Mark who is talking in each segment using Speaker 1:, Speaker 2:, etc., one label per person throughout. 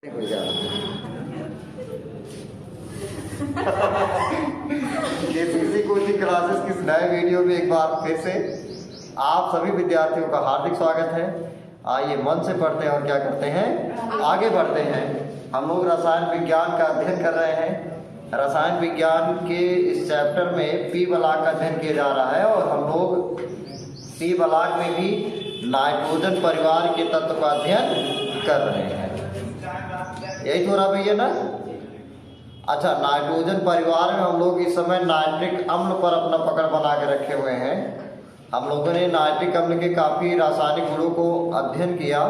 Speaker 1: KCC coaching classes की नए video में एक बार फिर से आप सभी विद्यार्थियों का हार्दिक स्वागत है। आइए मन से पढ़ते हैं और क्या करते हैं, आगे बढ़ते हैं। हम लोग रसायन विज्ञान का अध्ययन कर रहे हैं। रसायन विज्ञान के इस चैप्टर में पी ब्लॉक का अध्ययन किया जा रहा है और हम लोग पी ब्लॉक में भी नाइट्रोजन परिवार के तत्व का अध्ययन कर रहे हैं। यही तो रहा भैया ना। अच्छा, नाइट्रोजन परिवार में हम लोग इस समय नाइट्रिक अम्ल पर अपना पकड़ बना के रखे हुए हैं। हम लोगों ने नाइट्रिक अम्ल के काफ़ी रासायनिक गुणों को अध्ययन किया।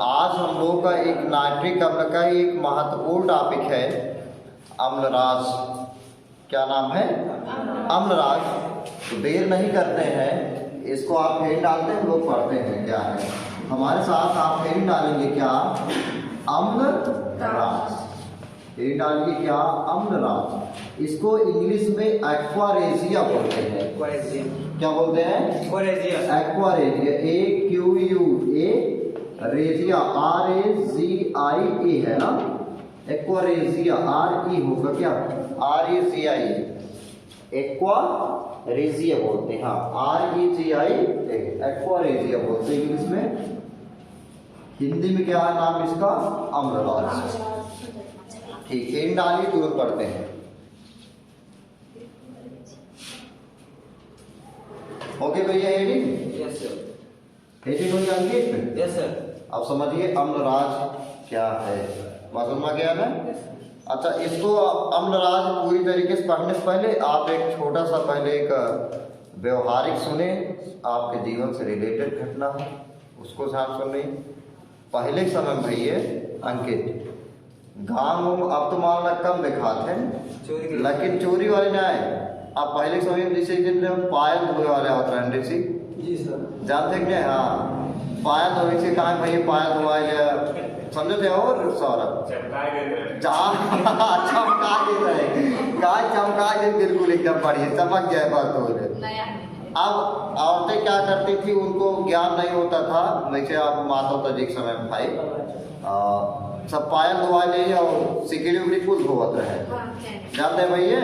Speaker 1: आज हम लोग का एक नाइट्रिक अम्ल का एक महत्वपूर्ण टॉपिक है अम्लराज। क्या नाम है? अम्लराज। तो देर नहीं करते हैं, इसको आप फेर डालते हैं, लोग पढ़ते हैं क्या है। हमारे साथ आप फेर डालेंगे क्या? अम्लराज। फेर डालेंगे क्या? अम्लराज। इसको इंग्लिश में एक्वारेजिया बोलते हैं। क्या बोलते हैं? एक्वारेजिया। AQUA रेजिया RAZIA है ना। एक्वारेजिया RE होगा क्या? RAZIA एक्वारेजिया बोलते हैं। हाँ, REGI एक्वारेजिया बोलते हैं इंग्लिश में। हिंदी में क्या है नाम इसका? अम्लराज। ठीक है, इन डालिए, तुरंत पढ़ते हैं। ओके भैया, हेडिंग?
Speaker 2: Yes sir.
Speaker 1: हेडिंग हो जाएंगे?
Speaker 2: Yes sir.
Speaker 1: अब समझिए अम्लराज क्या है, समझ में गया ना। अच्छा, इसको अम्लराज पूरी तरीके से पढ़ने से पहले आप एक छोटा सा पहले एक व्यवहारिक सुने, आपके जीवन से रिलेटेड घटना हो, उसको ध्यान सुनिए। पहले समय में भैया अंकित गाँव अब तो मान लो कम दिखाते हैं, लेकिन चोरी वाले ना आए। अब पहले समय में जैसे पायल धोए वाले होते हैं ऋषि जी सर, जानते हैं क्या? हाँ, पायल धोने से कहा भैया पायल धोआ गया, समझे थे। और सौरभ चमका देता है, गाय चमका दे, बिल्कुल एकदम बढ़िया चमक जाए बात हो जाए। अब औरतें क्या करती थी, उनको ज्ञान नहीं होता था। वैसे आप माता जी के समय में भाई सब पायल धोआ ले और सिकड़ी उकड़ी कुल धोवत रहे, जानते हैं भैया।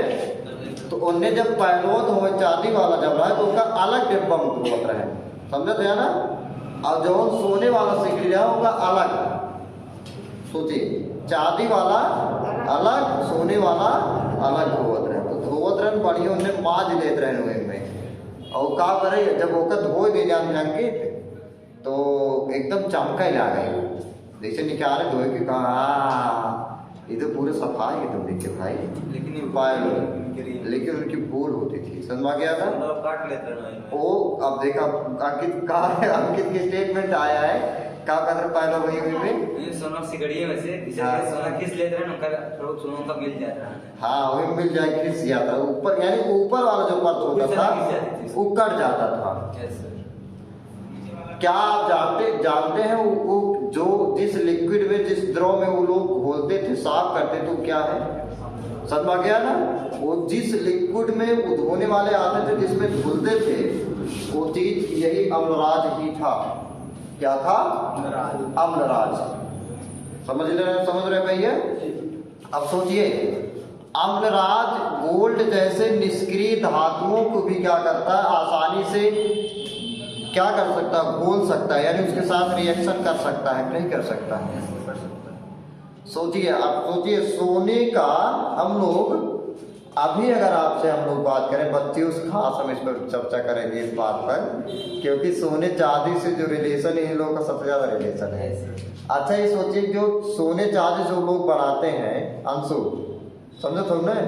Speaker 1: तो उनने जब पायलो धोए चांदी वाला जब रहा तो उनका अलग डिब्बा में धोवत रहे, समझे थे ना। और जो सोने वाला सिकड़ी रहा उनका अलग, सोचिए, चांदी वाला अलग, सोने वाला अलग धोवत रहे। तो धोवत रहे बढ़िया, उनने माज लेते रहे में। और का करे जब ओकर धो दे जान अंकित तो एकदम चमका ला गई, जैसे निकाले धोए के कहा ये तो पूरे सफाई एकदम देखे भाई। लेकिन पायल, लेकिन उनकी भूल होती थी, समझ गया था। काट लेते वो अब देखा अंकित का, अंकित की स्टेटमेंट आया है का कदर पायला वही में
Speaker 2: सोना सिकड़िए में से सोना किस लेते हैं उनका थोड़ा सोना का मिल जाता है।
Speaker 1: हाँ, वही मिल जाए, खिस जाता ऊपर, यानी ऊपर वाला जो परत होता था वो कट जाता था। क्या आप जानते हैं वो जो जिस लिक्विड में, जिस द्रव में वो लोग घोलते थे, साफ करते तो क्या है, समझ गया ना। वो जिस लिक्विड में वो धोने वाले आते थे, जिसमें धुलते थे, वो चीज यही अम्लराज ही था। क्या था? अम्लराज। समझ रहे भैया। अब सोचिए, अम्लराज गोल्ड जैसे निष्क्रिय धातुओं को भी क्या करता है, आसानी से क्या कर सकता है, घोल सकता है, यानी उसके साथ रिएक्शन कर सकता है, नहीं कर सकता है। सोचिए, आप सोचिए, सोने का हम लोग अभी अगर आपसे हम लोग बात करें, बच्चे उस खास हम इस पर चर्चा करेंगे इस बात पर, क्योंकि सोने चांदी से जो रिलेशन है इन लोगों का सबसे ज्यादा रिलेशन है। अच्छा, ये सोचिए, जो सोने चांदी जो लोग बनाते हैं, अंशु समझो थोड़ा ना,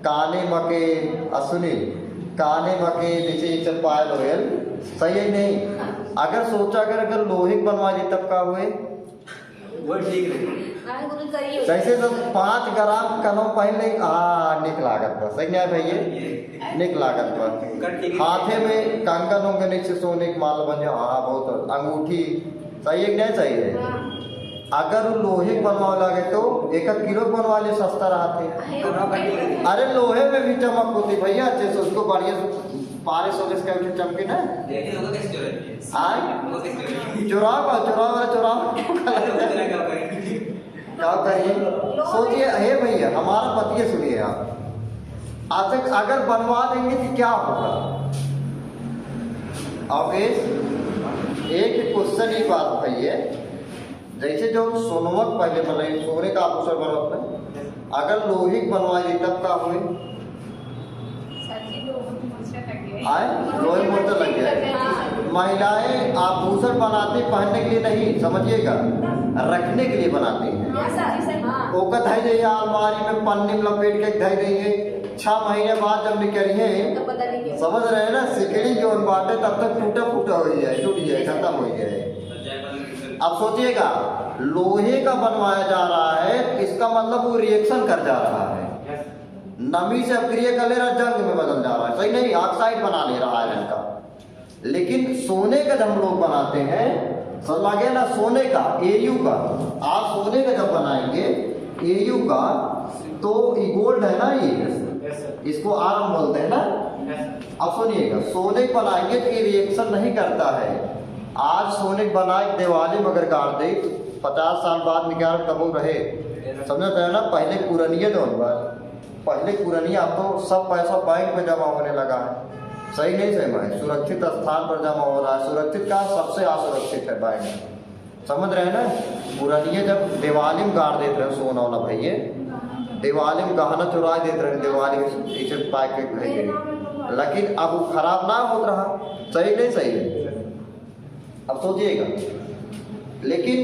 Speaker 1: काने मके असुनील, काने मके जैसे पायल होयल, सही है नहीं। अगर सोचा अगर लोहे बनवा दी तब का हुए वो ठीक है, जैसे तो 5 ग्राम कनो पहले निक लागत पर, सही है भैया, निक लागत पर। हाथे में कंगन उंगन से सोने के माल बन जाए, हाँ बहुत, अंगूठी, सही है नहीं? सही है। अगर लोहे बनवा लगे तो 1 किलो बनवा ले, सस्ता रहते। अरे लोहे में भी चमक होती भैया, अच्छे से उसको बढ़िया पारे सोने से चमके ना। चुराव क्या करिए, सोचिए हे भैया हमारा पतिए सुनिए आप, अगर बनवा देंगे तो क्या होगा। अब एक क्वेश्चन ही बात भैया, जैसे जो सोनमक पहले मतलब सोने का आभूषण बनवाते हैं, अगर लोहे बनवा दी तब क्या हुए, आए लोहे मोर्चा लग गया। महिलाएं आभूषण बनाती पहनने के लिए नहीं, समझिएगा, रखने के लिए बनाती हैं। वो का धई रही अलमारी में पन्नी में लपेट के धई रही है, 6 महीने बाद जब निकली है, समझ रहे हैं ना, सिकड़ी जो बाटे तब तक टूटा फूटा हो जाए, टूट जाए, खत्म हो जाए। अब सोचिएगा लोहे का बनवाया जा रहा है, इसका मतलब वो रिएक्शन कर जा रहा है, नमी से अक्रिय कर ले रहा, जंग में बदल जा रहा है, सही नहीं, ऑक्साइड बना ले रहा है इनका। लेकिन सोने का जब हम लोग बनाते हैं, समझ आ गया ना, सोने का एयू का, आप सोने का जब बनाएंगे एयू का, तो ये गोल्ड है ना, ये इसको आर्म बोलते हैं ना। अब सुनिएगा, सोने बनाएंगे तो ये रिएक्शन नहीं करता है। आज सोने बनाए दिवाली मगर गाड़ दे, 50 साल बाद निकाल तब रहे, समझते है ना। पहले पुरानिया तो पहले पुरानिया, अब तो सब पैसा बैंक में जमा होने लगा है, सही नहीं सही है, सुरक्षित स्थान पर जमा हो रहा है। सुरक्षित का सबसे असुरक्षित है बैंक, समझ रहे हैं ना। पुरानिया जब दिवाली में गाड़ देते रहे सोना वाला भैया, दिवाली में गहना चुरा देते रहे, दिवाली में इसे पैक के, लेकिन अब वो खराब ना हो रहा, सही नहीं सही है। अब सोचिएगा, लेकिन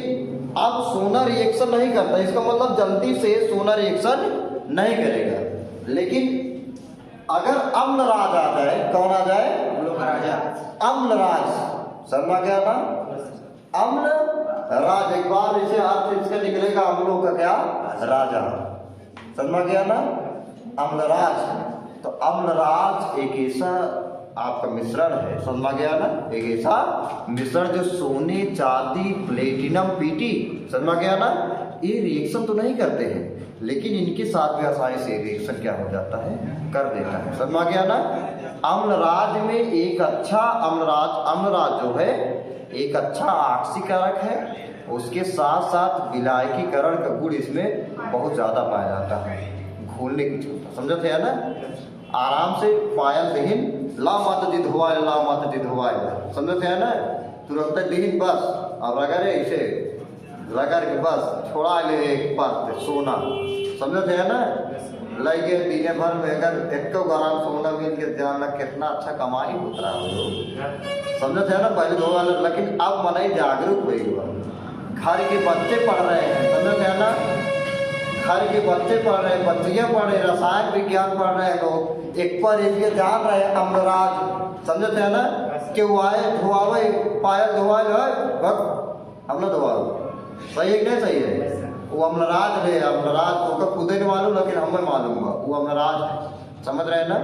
Speaker 1: अब सोना रिएक्शन नहीं करता, इसका मतलब जल्दी से सोना रिएक्शन नहीं करेगा। लेकिन अगर अम्लराज आ जाए, कौन आ जाए, अम्लराज, समझ गया ना, अम्लराज, एक बार इसे हाथ इसका निकलेगा अम्लों का क्या, राजा, समझ गया ना, अम्लराज। तो अम्लराज एक ऐसा आपका मिश्रण है, समझ गया ना, एक ऐसा मिश्रण जो सोने चांदी प्लेटिनम पीटी, समझ गया ना, ये रिएक्शन तो नहीं करते हैं, लेकिन इनके साथ भी आसानी से रिएक्शन क्या हो जाता है, कर देता है, समझ गया ना। अम्लराज में एक अच्छा अम्लराज जो है एक अच्छा ऑक्सीकारक है, उसके साथ साथ विलायकीकरण का गुण इसमें बहुत ज्यादा पाया जाता है, घोलने की क्षमता, समझते हैं ना। आराम से पायल दहीन ला माता जी धोवाए, ला माता जी धोवाए, समझते हैं ना, तुरंत दहीन बस, अब रगड़े इसे रगड़ के बस छोड़ा ले एक परत सोना, समझते हैं ना। लगे दिन भर में अगर 1 ग्राम सोना मिल के ध्यान रख, कितना अच्छा कमाई होता है, समझते हैं ना। पहले धोवा, लेकिन अब मनाई जागरूक हुई, घर के बच्चे पढ़ रहे हैं, समझते हैं ना, घर के बच्चे पढ़ रहे हैं, बच्चियाँ पढ़ रहे, रसायन विज्ञान पढ़ रहे हैं लोग, एक पर एक ये जान रहे हैं अम्लराज, समझते हैं ना। क्यों आए धोआवे पायल धोआए हम ना धोआवे, सही है कि नहीं सही है। वो अम्लराज है, अम्लराज को खुद नहीं मालूम, लेकिन हमें मालूम हुआ वो अम्लराज है, समझ रहे हैं ना।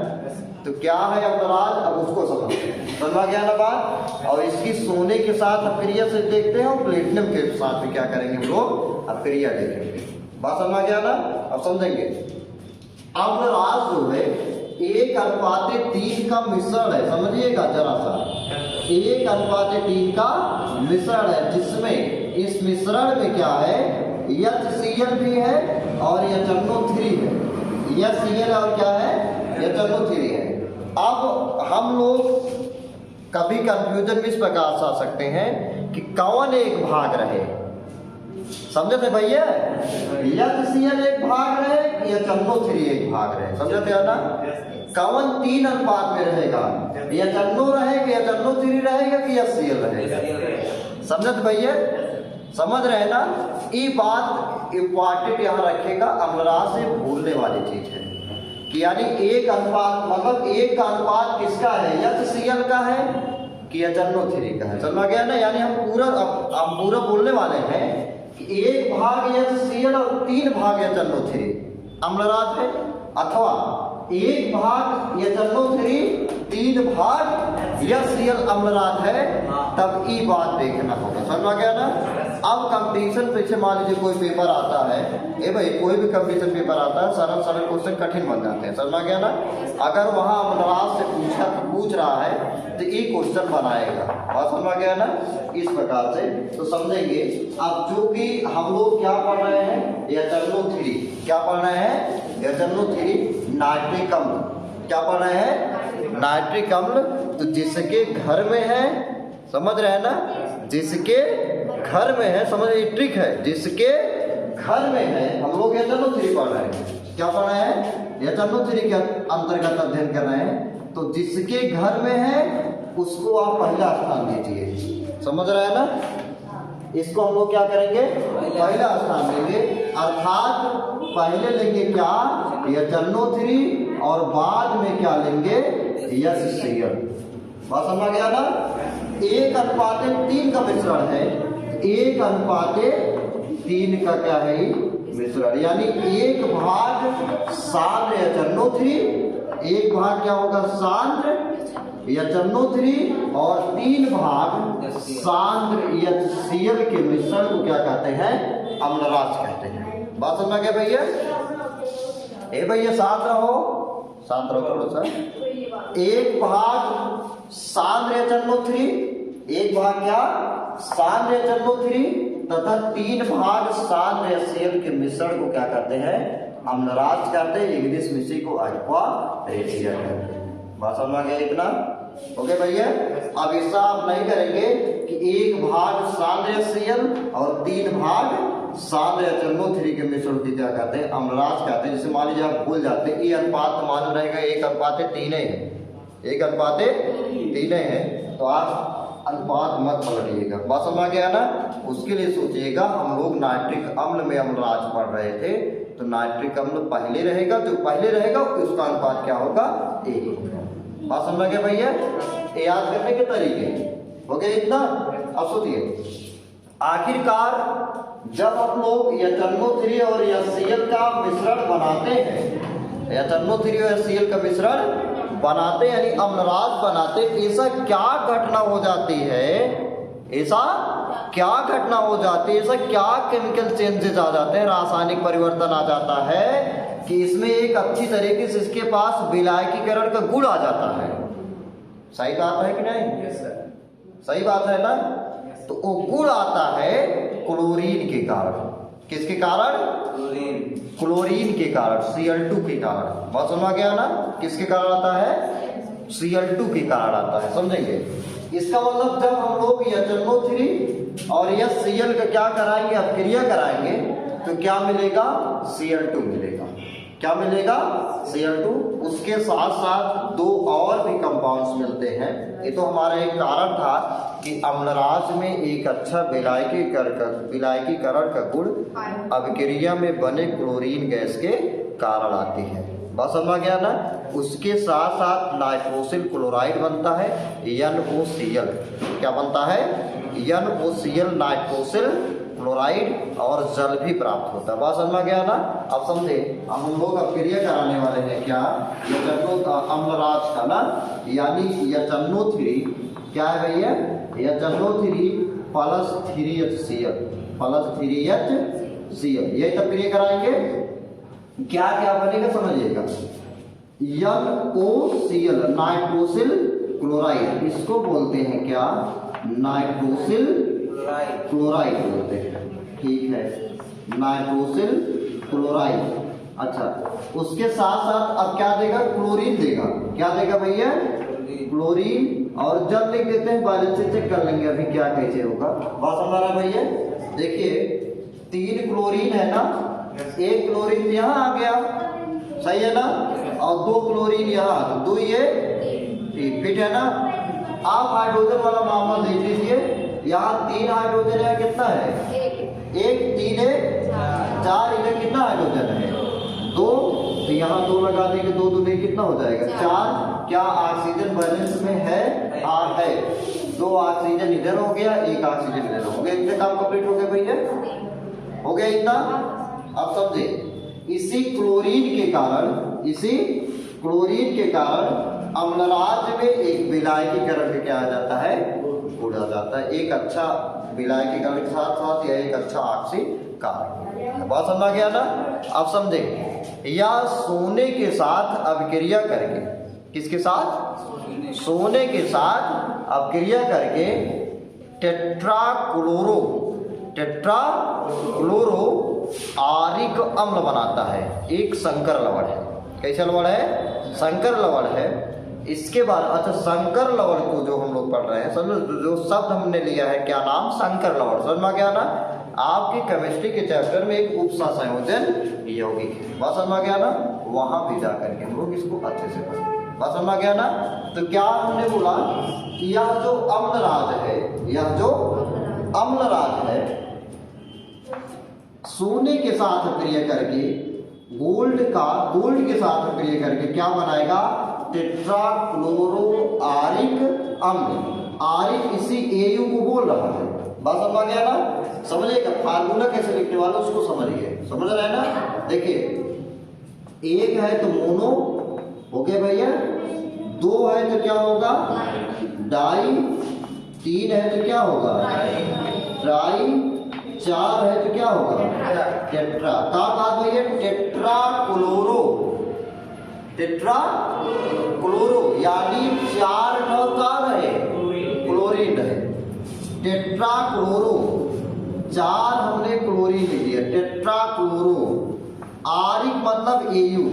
Speaker 1: तो क्या है अम्लराज, अब उसको समझ गया ना बात। और इसकी सोने के साथ अक्रिया से देखते हैं, और प्लेटिनम के साथ भी क्या करेंगे हम लोग, अक्रिया देखेंगे, बात समझ गया ना। अब समझेंगे, अम्लराज जो है 1:3 का मिश्रण है, समझिएगा जरा सा, 1:3 का मिश्रण है, जिसमें इस मिश्रण में क्या है, HCl भी है और HNO3 है, HCl और क्या है, HNO3 है। अब हम लोग कभी कंफ्यूजन में इस प्रकार से आ सकते हैं कि कौन एक भाग रहे, समझे थे भैया, HCl एक भाग रहे, HNO3 एक भाग रहे, समझे थे ना। कौन 3 अनुपात में रहेगा, HNO रहेगा, HNO3 रहेगा कि HCl रहेगा, समझे थे भैया, समझ रहे ना। ये बात इम्पॉर्टेंट यहाँ रखेगा, अम्लराज से भूलने वाली चीज है कि यानी 1 अनुपात, मतलब 1 का अनुपात किसका है, HCl का है कि HNO3 का है, समझ गया ना। यानी हम पूरा बोलने वाले हैं कि 1 भाग HCl और 3 भाग HNO3 अम्लराज है, अथवा 1 भाग HNO3 3 भाग HCl अम्लराज है, तब ये बात देखना होगा, समझ गया ना। अब कंपटीशन पीछे मान लीजिए कोई पेपर आता है, ए भाई कोई भी कंपटीशन पेपर आता है, सरल सरल क्वेश्चन कठिन बन जाते हैं, समझ गया ना। अगर वहाँ अम्लराज से पूछ रहा है तो ये क्वेश्चन बनाएगा, और समझ गया ना, इस प्रकार से। तो समझेंगे अब, जो कि हम लोग क्या पढ़ रहे हैं, HNO3। क्या पढ़ रहे हैं? HNO3 नाइट्रिक अम्ल। क्या पढ़ रहे हैं? नाइट्रिक अम्ल। तो जिसके घर में है, समझ रहे हैं ना, जिसके घर में है, समझ रहे, ट्रिक है, जिसके घर में है, हम लोग HNO3 पढ़ रहे हैं। क्या पढ़ रहे हैं? HNO3 के अंतर्गत अध्ययन कर रहे हैं। तो जिसके घर में है उसको आप पहला स्थान दीजिए, समझ रहे हैं ना। इसको हम लोग क्या करेंगे? पहला स्थान देंगे, अर्थात पहले लेंगे क्या? HNO3 और बाद में क्या लेंगे? HCl। बात समझ गया ना। 1:3 का मिश्रण है, 1:3 का क्या है? मिश्रण, यानी 1 भाग सांद्र HNO3, 1 भाग क्या होगा? सांद्र HNO3 और 3 भाग सांद्र HCl के मिश्रण को क्या कहते हैं? अम्लराज कहते हैं। बात समझ गया भैया? ए भैया शांत रहो, शांत रहो थोड़ा सा। 1 भाग सांद्र HNO3, 1 भाग क्या? सांद्र HNO3 तथा 3 भाग सांद्र HCl के मिश्रण को क्या कहते हैं? अम्लराज कहते हैं। इंग्लिश में इसी को एक्वा रेशिया कहते हैं। बात समझ गया इतना? ओके भैया। अब ऐसा आप नहीं करेंगे कि 1 भाग सांद्र HCl और 3 भाग सांद्र HNO3 के मिश्रण की क्या कहते हैं? अम्लराज कहते हैं। जैसे मान लीजिए आप भूल जाते हैं, ये अनुपात मालूम रहेगा 1:3 है, 1:3 है, तो आप अनुपात मत पलटिएगा। बात समझ गया ना। उसके लिए सोचिएगा, हम लोग नाइट्रिक अम्ल में अम्लराज पढ़ रहे थे, तो नाइट्रिक अम्ल पहले रहेगा, जो पहले रहेगा उसका अनुपात क्या होगा? 1 होगा। बात समझ गया भैया? याद करने के तरीके हो गए इतना। अब सोचिए, आखिरकार जब हम लोग HNO3 और HCl का मिश्रण बनाते हैं, HNO3 और HCl का मिश्रण बनाते यानी अम्लराज बनाते, ऐसा क्या घटना हो जाती है, ऐसा क्या घटना हो जाती है, ऐसा क्या केमिकल चेंजेस आ जाते हैं, रासायनिक परिवर्तन आ जाता है कि इसमें एक अच्छी तरीके से इसके पास विलायकीकरण का गुण आ जाता है। सही बात है कि नहीं? सही बात है ना। तो वो गुण आता है क्लोरीन के कारण। किसके कारण? क्लोरीन के कारण, Cl2 के कारण। बात समझ गया ना। किसके कारण आता है? Cl2 के कारण आता है, समझेंगे। इसका मतलब जब हम लोग HNO3 और HCl का क्या कराएंगे? अपक्रिया कराएंगे, तो क्या मिलेगा? Cl2 मिलेगा। क्या मिलेगा? Cl2। उसके साथ साथ 2 और भी कंपाउंड्स मिलते हैं। ये तो हमारा एक कारण था कि अम्लराज में एक अच्छा विलायकीकरण का गुण अभिक्रिया में बने क्लोरीन गैस के कारण आती है। बस समझ गया ना। उसके साथ साथ नाइट्रोसिल क्लोराइड बनता है, NOCl। क्या बनता है? NOCl, नाइट्रोसिल क्लोराइड, और जल भी प्राप्त होता है। बात समझ गया ना। अब समझे, अब हम लोग अपक्रिया कराने वाले हैं क्या? अम्लराज का ना, यानी HNO3 क्या है भैया? HNO3 + 3HCl, + 3HCl, यही अपक्रिया कराएंगे। क्या क्या बनेगा समझिएगा। NOCl, नाइट्रोसिल क्लोराइड, इसको बोलते हैं क्या? नाइट्रोसिल क्लोराइड बोलते हैं। ठीक है, नाइट्रोसिल क्लोराइड। अच्छा, उसके साथ साथ अब क्या देगा? क्लोरीन देगा। क्या देगा भैया? क्लोरीन। और जब लिख देते हैं, बैलेंस से चेक कर लेंगे अभी क्या कैसे होगा। बात समझ रहा भैया? देखिए, 3 क्लोरीन है ना, 1 क्लोरीन यहाँ आ गया, सही है ना, और 2 क्लोरीन यहाँ, 2 ये फिट है ना। आप हाइड्रोजन वाला मामला देख लीजिए, यहाँ 3 हाइड्रोजन है, कितना है? 1 3 है 4, इधर कितना हाइड्रोजन है? 2, तो यहाँ 2 लगा देंगे, 2 दूनी कितना हो जाएगा? 4। क्या ऑक्सीजन बैलेंस में है? है। 2 ऑक्सीजन इधर हो गया, 1 ऑक्सीजन इधर हो गया। इतने काम कंप्लीट हो गए भैया? हो गया इतना। अब समझे, इसी क्लोरीन के कारण अम्लराज में एक विलायकीकरण क्या आ जाता है? गुण आ जाता है। एक अच्छा विलायकीकरण के साथ साथ यह एक अच्छा ऑक्सीकरण। बात समझ गया ना। अब समझे, या सोने के साथ अभिक्रिया करके, किसके साथ? सोने के साथ अभिक्रिया करके टेट्राक्लोरो आरिक अम्ल बनाता है, एक संकर लवण है। कैसा लवण है? संकर लवण है। इसके बाद अच्छा संकर लवण को जो हम लोग पढ़ रहे हैं, समझो जो शब्द हमने लिया है क्या नाम? संकर लवण। समझ में गया ना? आपकी केमिस्ट्री के चैप्टर में एक उपसा संयोजन यौगिक है, बात समझ में गया ना? वहां भी जाकर के हम लोग इसको अच्छे से पढ़ेंगे, बात समझ में गया ना? तो क्या हमने बोला कि यह जो अम्लराज है, यह जो अम्लराज है सोने के साथ क्रिया करके गोल्ड के साथ क्रिया करके क्या बनाएगा? टेट्राक्लोरो आरिक अम्ल। आरिक इसी एयू को बोल रहा है, बात समझ गया ना? समझिएगा, फार्मूला कैसे लिखने वाला उसको समझिए, समझ रहे हैं ना? देखिए एक है तो मोनो, ओके भैया, दो है तो क्या होगा? डाई, तीन है तो क्या होगा? ट्राई, चार है तो क्या होगा? टेट्रा। का बात भैया? टेट्राक्लोरो, टेट्राक्लोरो यानी चार नौ का है क्लोरीन है। टेट्राक्लोरो, चार हमने क्लोरीन लिख दिया, टेट्राक्लोरो। आरिक मतलब एयू।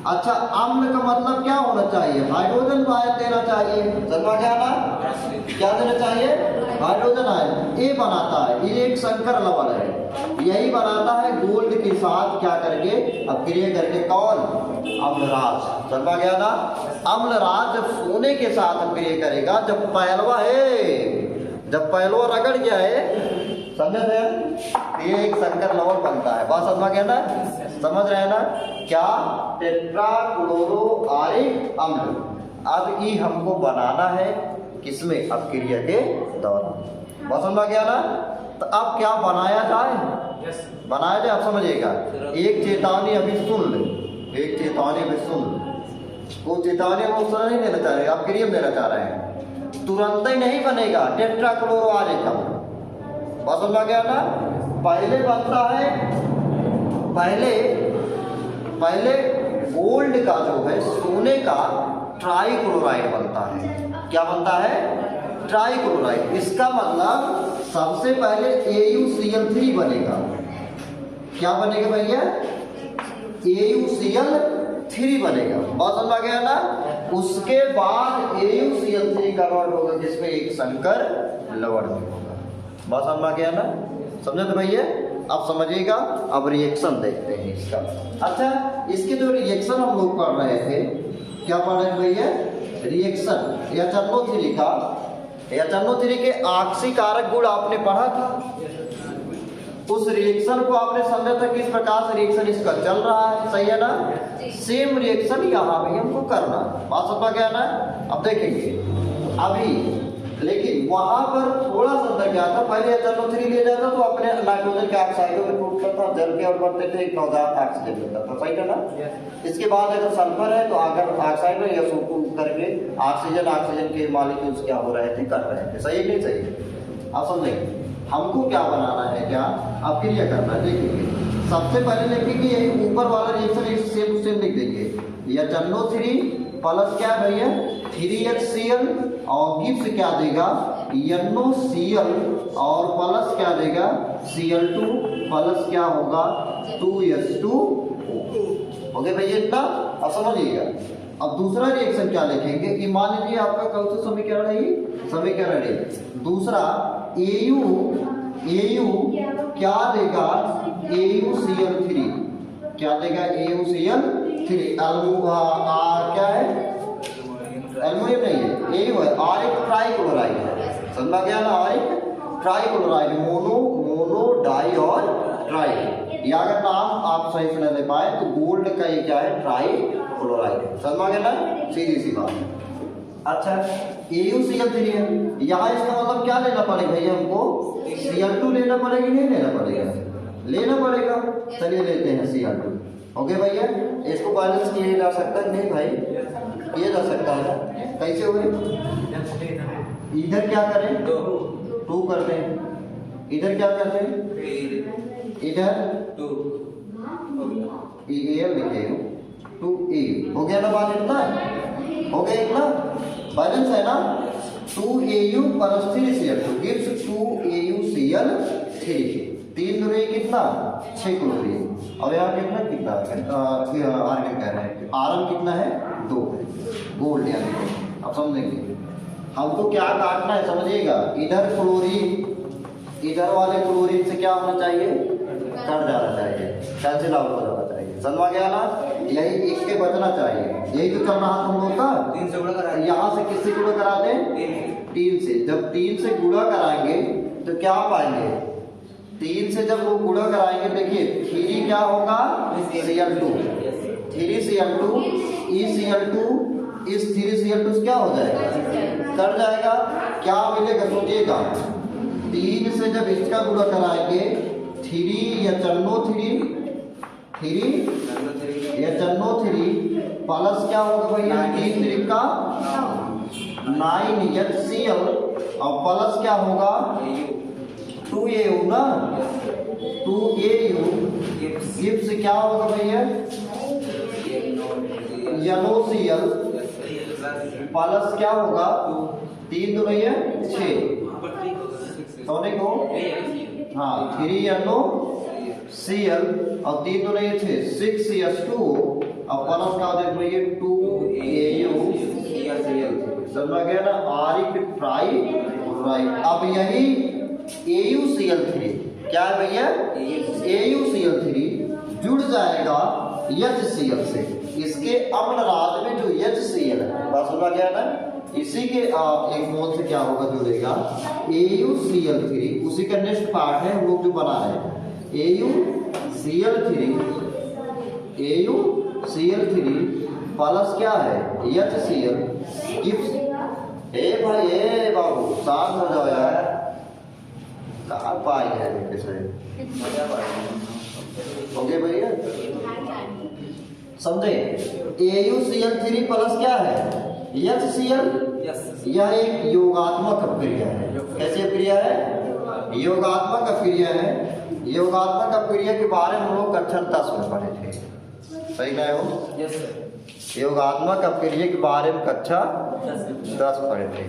Speaker 1: अच्छा अम्ल का मतलब क्या होना चाहिए? हाइड्रोजन आयन देना चाहिए, समझ गया ना? क्या देना चाहिए? Hydrogen ion. ये बनाता है, ये एक संकर लवण है, यही बनाता है गोल्ड के साथ क्या करके? अब क्रिया करके। कौन? अम्लराज। समझ गया ना? अम्लराज जब सोने के साथ क्रिया करेगा, जब पहलवा है, जब पहलवा रगड़ गया है, समझ रहे हैं? ये एक संकर लवण बनता है, बात समझ गया ना? समझ रहे हैं ना? क्या? टेट्राक्लोरो आरिक अम्ल। अब ये हमको बनाना है किसमें? अब क्रिया के दौरान, बात समझ गया ना? तो अब क्या बनाया जाए? बनाया जाए, आप समझिएगा। एक चेतावनी अभी सुन ले, एक चेतावनी अभी सुन ले। वो चेतावनी हम उस तरह नहीं देना चाह रहे, आप क्रिया देना चाह रहे हैं। तुरंत ही नहीं बनेगा टेट्राक्लोरो आरिक अम्ल, बात समझ गया ना? पहले बनता है, पहले गोल्ड का जो है सोने का ट्राइक्लोराइड बनता है। क्या बनता है? ट्राइक्लोराइड। इसका मतलब सबसे पहले AuCl3 बनेगा। क्या बनेगा भैया? AuCl3 बनेगा, बात समझ गया ना? उसके बाद AuCl3 कन्वर्ट होगा जिसमें एक संकर लवण होगा, बात समझ गया ना? समझे तो भैया? आप समझिएगा। अब रिएक्शन देखते हैं इसका। अच्छा इसके जो रिएक्शन हम लोग पढ़ रहे थे, क्या पढ़ रहे थे भैया? रिएक्शन HNO3 का, HNO3 के ऑक्सीकारक गुण आपने पढ़ा था। उस रिएक्शन को आपने समझा था किस प्रकार से रिएक्शन इसका चल रहा है, सही है ना? सेम रिएक्शन यहाँ भी हमको करना, बात समझ गया ना? अब देखेंगे अभी, लेकिन वहां पर थोड़ा सा अंदर क्या था? पहले HNO3 ले जाता तो अपने नाइट्रोजन के ऑक्साइडों में टूटता था, जल के और बढ़ते थे, एक नवजात ऑक्सीजन मिलता था, सही है ना? इसके बाद अगर सल्फर है तो अगर ऑक्साइड में या करके ऑक्सीजन के मॉलिक्यूल्स क्या हो रहे थे? कर रहे थे, सही नहीं सही? आप समझेंगे हमको क्या बनाना है, क्या अब क्रिया करना है। देखिए सबसे पहले लिखेंगे यही ऊपर वाला रिएक्शन सेम टू सेम लिख देंगे। HNO3 प्लस क्या है भैया? 3HCl और गिब्स क्या देगा? NOCl और प्लस क्या देगा? Cl2 प्लस क्या होगा? 2H2O। ओके भैया इतना अब समझिएगा। अब दूसरा रिएक्शन क्या लिखेंगे कि मान लीजिए आपका कौन सा समीकरण है? ये समीकरण है दूसरा। AU क्या देगा? AuCl3 क्या देगा? AuCl3 क्या है? एल्युमिनियम नहीं है, AU है। और एक ट्राइक्लोराइड है, समझ गया ना? और एक ट्राइक्लोराइड, मोनो डाई और ट्राई। ये अगर नाम आप सही से नहीं दे पाए तो गोल्ड का ये क्या है? ट्राइक्लोराइड, समझ गया ना? सीधी सी बात है। अच्छा AuCl3 है, यहाँ इसका मतलब क्या लेना पड़ेगा भैया? हमको Cl2 लेना पड़ेगा, नहीं लेना पड़ेगा? लेना पड़ेगा। चलिए लेते हैं Cl2। ओके भैया, इसको बैलेंस किया जा सकता है? नहीं भाई किया जा सकता है। कैसे हुए? इधर क्या करें? 2 करते हैं। इधर क्या करते हैं? इधर 2 EAL लिखे 2A। हो गया ना बात? इतना हो गया, इतना बैलेंस है ना? 2AU plus 3Cl2 gives 2AuCl3। 3 दूनी कितना 6 क्लोरीन। अब यहाँ कितना आर्गन कह रहे हैं, आरन कितना है 2 गोल्ड यानी कि। अब समझेंगे हमको क्या काटना है, समझिएगा इधर क्लोरीन, इधर वाले क्लोरीन से क्या होना चाहिए, कट जाना चाहिए, कैंसिल आउट हो जाना चाहिए। समझ गया ना, यही इसके बचना चाहिए, यही तो चल रहा था हम लोग का।
Speaker 2: 3 से गुणा करा,
Speaker 1: यहाँ से किससे गुणा करा दें, 3 से। जब 3 से गुणा कराएंगे तो क्या पाएंगे, 3 से जब वो गुणा कराएंगे, देखिए 3 क्या होगा Cl2, 3Cl2 ECl2, इस 3Cl2 क्या हो जाएगा, कट जाएगा। क्या मिलेगा सोचिएगा, 3 से जब इसका गुणा कराएंगे 3 या चन्नो 3 प्लस क्या होगा भैया 3 त्रिका 9 HCl और प्लस क्या होगा 2AU ना, 2AU गिब्स क्या होगा भैया NaCl प्लस क्या होगा 3 2 नहीं है 6 सोने को, हाँ 3NaCl और 3 2 नहीं है 6 6H2 और प्लस का हो जाएगा भैया 2AuCl। समझ गया ना, आरिक ट्राई राइट। अब यही AuCl3 क्या है भैया, AuCl3 जुड़ जाएगा HCl से, इसके अम्ल राज में जो HCl है, बात समझ गया ना, इसी के एक मोल से क्या होगा जुड़ेगा AuCl3, उसी का नेक्स्ट पार्ट है हम लोग जो बना रहे हैं। AuCl3 प्लस क्या है HCl गिब्स। भाई बाबू शांत हो जाओ यार, कहाँ पाई है कैसे हो गए भैया, समझे। AuCl3 प्लस क्या है HCl, यह एक योगात्मक क्रिया है। कैसी क्रिया है, योगात्मक क्रिया है। योगात्मक क्रिया के बारे में हम लोग कक्षा 10 में पढ़े थे, सही गए हो। योगात्मक क्रिया के बारे में कक्षा 10 पढ़े थे।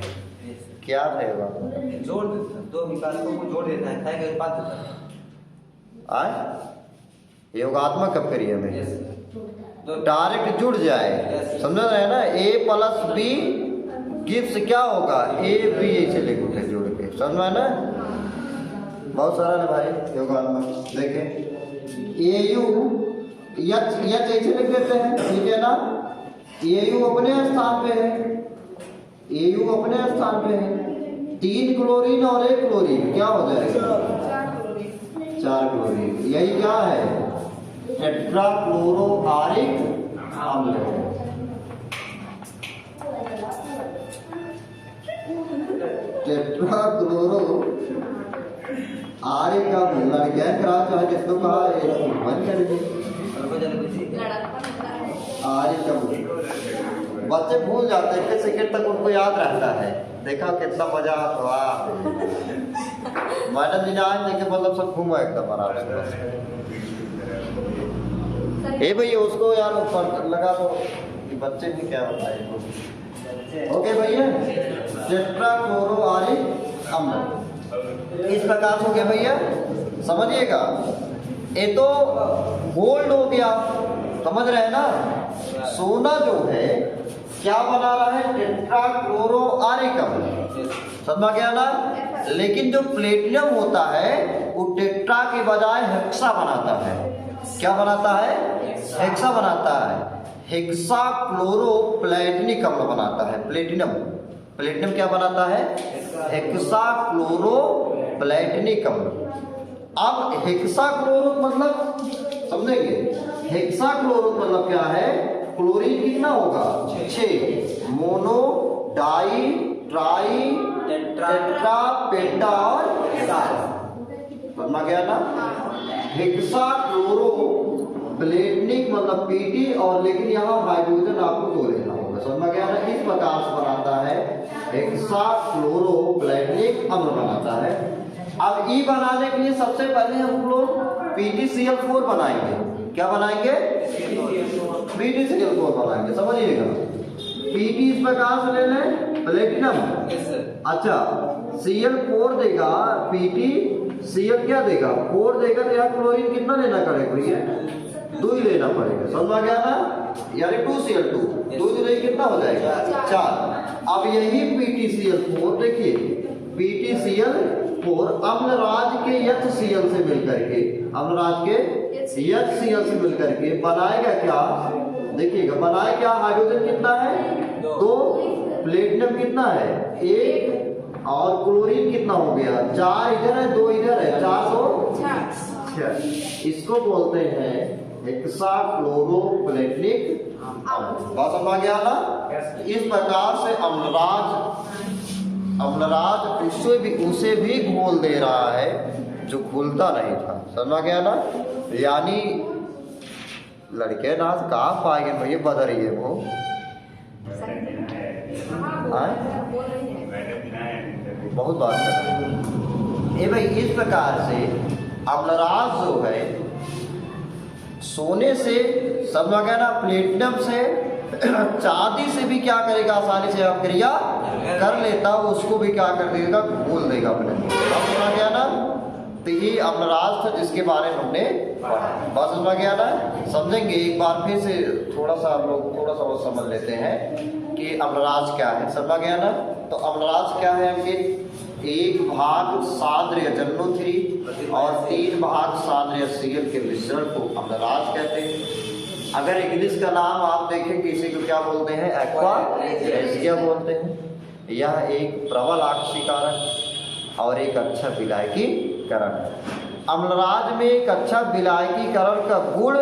Speaker 1: क्या था योगात्मक,
Speaker 2: जोड़ दो विकारकों को जोड़ देता है, के उत्पाद देता है।
Speaker 1: आए योगात्मक क्रिया में डायरेक्ट जुड़ जाए, समझ रहे हैं ना। A प्लस B गिब्स क्या होगा AB ऐसे लिखोगे जोड़ के, समझ में ना, बहुत सारा है भाई योगात्मक। देखें AU ऐसे लिख देते हैं, ठीक है ना। AU अपने स्थान पे है, AU अपने स्थान पे है। 3 क्लोरीन और 1 क्लोरीन क्या हो जाएगा 4 क्लोरीन। यही क्या है टेट्राक्लोरोआरिक अम्ल है। टेट्राक्लोरो आरिक अम्ल लड़कियां करा चाहे जिसको कहा मन करेंगे आरिक अम्ल। बच्चे भूल जाते हैं, 1 सेकंड तक उनको याद रहता है। देखा कितना मजा आता, मैडम जी आज देखे मतलब सब घूमा एकदम आराम। भैया उसको यार ऊपर लगा दो, बच्चे भी क्या बताए। ओके भैया, टेट्राक्लोरोआरिक अम्ल इस प्रकार हो गया भैया, समझिएगा। ये तो गोल्ड हो गया, समझ रहे हैं ना। सोना जो है क्या बना रहा है टेट्राक्लोरोआरिक अम्ल, समझ गया ना। लेकिन जो प्लेटिनम होता है वो टेट्रा के बजाय हेक्सा बनाता है। क्या बनाता है, हेक्सा बनाता है। हेक्साक्लोरोप्लेटिनिक अम्ल बनाता है। प्लेटिनम क्या बनाता है, हेक्साक्लोरोप्लेटिनिक अम्ल। अब हेक्साक्लोरो मतलब समझेंगे, हेक्साक्लोरो मतलब क्या है, क्लोरीन कितना होगा 6, मोनो डाई ट्राई टेट्रा पेंटा और समझ गया ना। हेक्साक्लोरो प्लेटिनिक मतलब पीटी, और लेकिन यहाँ हाइड्रोजन आपको दो लेना होगा, समझ गया ना। इस प्रकार से बनाता है हेक्साक्लोरो प्लेटिनिक अम्ल बनाता है। अब ई बनाने के लिए सबसे पहले हम लोग PtCl4 बनाएंगे। क्या बनाएंगे, PtCl4 बनाएंगे, समझिएगा। Pt इस प्रकार से ले लें प्लेटिनम, अच्छा Cl4 देगा Pt Cl क्या देगा 4 देगा, तो यहाँ क्लोरीन कितना लेना पड़ेगा भैया 2 ही लेना पड़ेगा, समझ में गया ना, यानी 2Cl2 2 कितना हो जाएगा 4। अब यही PtCl4 देखिए PtCl4 अम्लराज के HCl से मिलकर के, अम्लराज के HCl से मिलकर के बनाएगा क्या, देखिएगा बनाए क्या, हाइड्रोजन कितना है 2, प्लेटिनम कितना है 1 और क्लोरीन कितना हो गया 4, इधर है 2 इधर है 4 तो 6। इसको बोलते हैं हेक्साक्लोरोप्लेटिक बात समझ गया ना। इस प्रकार से अम्लराज उसे भी घोल दे रहा है जो घुलता नहीं था, समझ गया ना। यानी लड़के ना कहाँ पाएंगे भैया बदल रही है वो बहुत बात कर रहे हैं। ये भाई इस प्रकार से अम्लराज जो है सोने से, समझ गया ना, प्लेटिनम से चांदी से भी क्या करेगा आसानी से क्रिया कर लेता, उसको भी क्या कर देगा घोल देगा अपने, समझ गया ना। तो ये अम्लराज था जिसके बारे में हमने बात समझ गया ना। समझेंगे एक बार फिर से थोड़ा सा हम लोग थोड़ा सा और समझ लेते हैं कि अम्लराज क्या है, समझ गया ना। तो अम्लराज क्या है कि 1 भाग साद्र HNO3 और 3 भाग साद्र Cl के मिश्रण को अम्लराज कहते हैं। अगर इंग्लिश का नाम आप देखें किसी को क्या बोलते हैं एक्वा एसिया बोलते हैं। यह एक प्रबल आक्सीकारक और एक अच्छा विलायकीकरण है। अम्लराज में एक अच्छा विलायकीकरण का गुण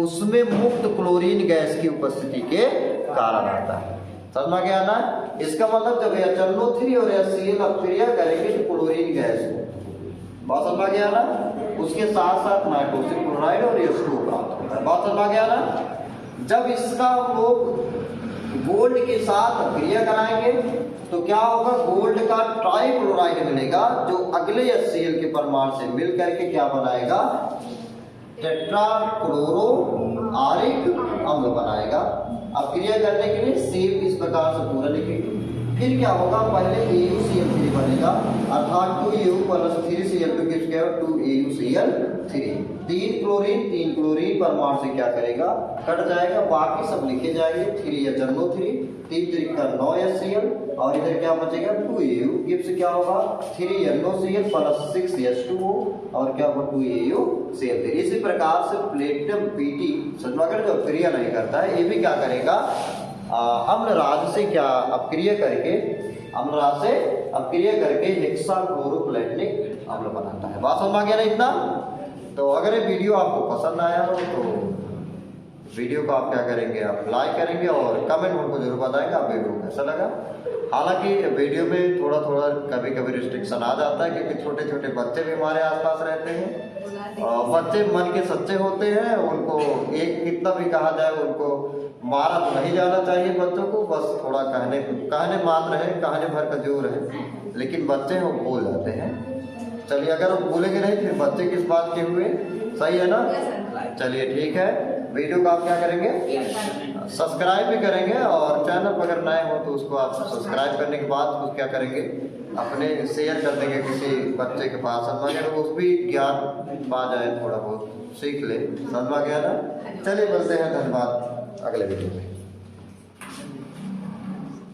Speaker 1: उसमें मुक्त क्लोरीन गैस की उपस्थिति के कारण आता है, समझ गया ना। इसका मतलब जब HNO3 और HCl क्रिया करेंगे तो क्लोरीन गैस हो, बात समझ गया ना। उसके साथ साथ नाइट्रोजन क्लोराइड और H2O प्राप्त होता है, बात समझ गया ना। जब इसका हम लोग गोल्ड के साथ क्रिया कराएंगे तो क्या होगा, गोल्ड का ट्राइक्लोराइड मिलेगा जो अगले HCl के परमाणु से मिल करके क्या बनाएगा, टेट्राक्लोरो आरिक अम्ल बनाएगा। अब क्रिया करने के लिए सेम इस प्रकार से पूरा लिखेंगे। फिर क्या होगा, पहले AuCl3 बनेगा अर्थात 2U + 3Cl2 2AuCl3। 3 क्लोरीन परमाणु से क्या करेगा कट जाएगा, बाकी सब लिखे जाएंगे 3 HNO3 3 3 का 9 HCl और इधर क्या बचेगा 2AU गिब्स क्या होगा 3 NOCl + 6 H2O और क्या होगा 2AuCl3। इसी प्रकार से प्लेटिनम Pt सल्फर जो क्रिया नहीं करता है ये भी क्या करेगा, अम्लराज से क्या अपक्रिया करके, अम्लराज से अपक्रिया करके हेक्साक्लोरोप्लेटिक अम्ल बनाता है। बात समझ गया ना इतना। तो अगर ये वीडियो आपको पसंद आया हो तो वीडियो को आप क्या करेंगे, आप लाइक करेंगे और कमेंट हमको जरूर बताएंगे आप वीडियो कैसा लगा। हालांकि वीडियो में थोड़ा थोड़ा कभी कभी रिस्ट्रिक्शन आ जाता है क्योंकि छोटे छोटे बच्चे भी हमारे आसपास रहते हैं और बच्चे मन के सच्चे होते हैं, उनको एक कितना भी कहा जाए उनको मारा तो नहीं जाना चाहिए बच्चों को, बस थोड़ा कहने मात्र है, कहने भर का जोर है, लेकिन बच्चे वो भूल जाते हैं। चलिए अगर वो भूलेंगे नहीं फिर बच्चे किस बात के हुए, सही है ना। चलिए ठीक है, वीडियो को आप क्या करेंगे सब्सक्राइब भी करेंगे और चैनल पर अगर नए हो तो उसको आप सब्सक्राइब करने के बाद उसको क्या करेंगे अपने शेयर कर देंगे किसी बच्चे के पास, समझ वो भी ज्ञान पा जाए, थोड़ा बहुत सीख ले, समझ गया ना। चलिए बोलते हैं धन्यवाद, अगले वीडियो में।